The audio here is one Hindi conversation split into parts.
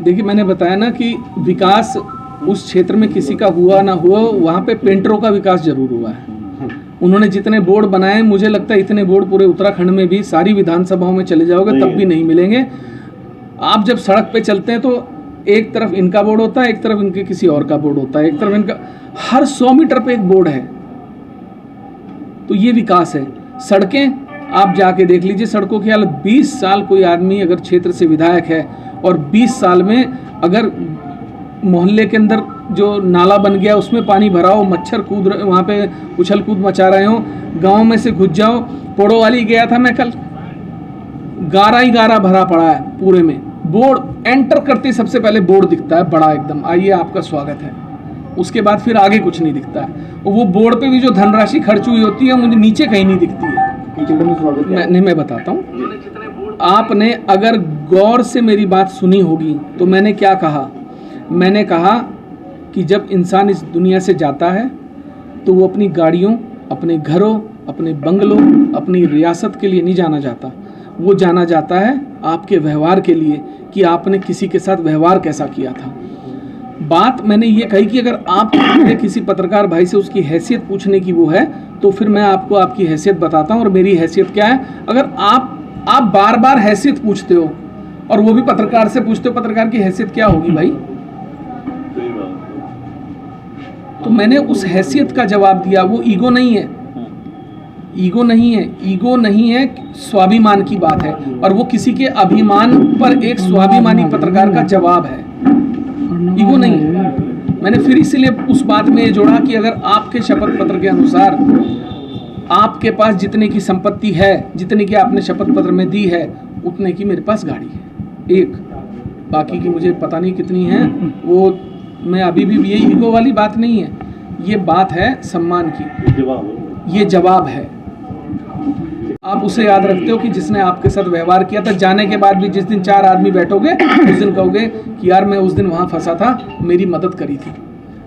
देखिए, मैंने बताया ना कि विकास उस क्षेत्र में किसी का हुआ ना हुआ, वहाँ पे पेंटरों का विकास जरूर हुआ है। उन्होंने जितने बोर्ड बनाए, मुझे लगता है इतने बोर्ड पूरे उत्तराखंड में भी सारी विधानसभाओं में चले जाओगे तब भी नहीं मिलेंगे। आप जब सड़क पे चलते हैं तो एक तरफ इनका बोर्ड होता है, एक तरफ इनके किसी और का बोर्ड होता है, एक तरफ इनका, हर 100 मीटर पे एक बोर्ड है। तो ये विकास है। सड़कें आप जाके देख लीजिए, सड़कों की हालत। 20 साल कोई आदमी अगर क्षेत्र से विधायक है और 20 साल में अगर मोहल्ले के अंदर जो नाला बन गया उसमें पानी भरा हो, मच्छर कूद वहाँ पे उछल कूद मचा रहे हो, गांव में से घुस जाओ। पोड़ो वाली गया था मैं कल, गारा ही गारा भरा पड़ा है पूरे में। बोर्ड एंटर करते ही सबसे पहले बोर्ड दिखता है बड़ा एकदम, आइए आपका स्वागत है। उसके बाद फिर आगे कुछ नहीं दिखता है। और वो बोर्ड पे भी जो धनराशि खर्च हुई होती है मुझे नीचे कहीं नहीं दिखती है। मैं बताता हूँ। आपने अगर गौर से मेरी बात सुनी होगी तो मैंने क्या कहा। मैंने कहा कि जब इंसान इस दुनिया से जाता है तो वो अपनी गाड़ियों, अपने घरों, अपने बंगलों, अपनी रियासत के लिए नहीं जाना जाता। वो जाना जाता है आपके व्यवहार के लिए कि आपने किसी के साथ व्यवहार कैसा किया था। बात मैंने ये कही कि अगर आप किसी पत्रकार भाई से उसकी हैसियत पूछने की वो है तो फिर मैं आपको आपकी हैसियत बताता हूँ। और मेरी हैसियत क्या है, अगर आप बार बार हैसियत पूछते हो और वो भी पत्रकार से पूछते हो, पत्रकार की हैसियत क्या होगी भाई। तो मैंने उस हैसियत का जवाब दिया। वो ईगो नहीं है, ईगो नहीं है, ईगो नहीं है, स्वाभिमान की बात है। और वो किसी के अभिमान पर एक स्वाभिमानी पत्रकार का जवाब है, ईगो नहीं है। मैंने फिर इसीलिए उस बात में ये जोड़ा कि अगर आपके शपथ पत्र के अनुसार आपके पास जितने की संपत्ति है, जितने की आपने शपथ पत्र में दी है, उतने की मेरे पास गाड़ी है एक, बाकी की मुझे पता नहीं कितनी है। वो मैं अभी भी, ये ईगो वाली बात नहीं है, ये बात है सम्मान की। ये जवाब है। आप उसे याद रखते हो कि जिसने आपके साथ व्यवहार किया था। जाने के बाद भी जिस दिन 4 आदमी बैठोगे उस दिन कहोगे कि यार मैं उस दिन वहाँ फंसा था, मेरी मदद करी थी।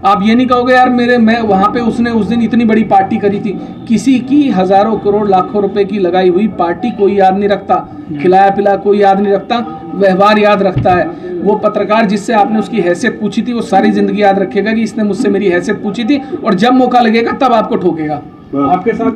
आप ये नहीं कहोगे यार मैं वहाँ पे उसने उस दिन इतनी बड़ी पार्टी करी थी। किसी की हजारों करोड़ लाखों रुपए की लगाई हुई पार्टी कोई याद नहीं रखता, खिलाया पिलाया कोई याद नहीं रखता, व्यवहार याद रखता है। वो पत्रकार जिससे आपने उसकी हैसियत पूछी थी वो सारी जिंदगी याद रखेगा कि इसने मुझसे मेरी हैसियत पूछी थी, और जब मौका लगेगा तब आपको ठोकेगा। आपके साथ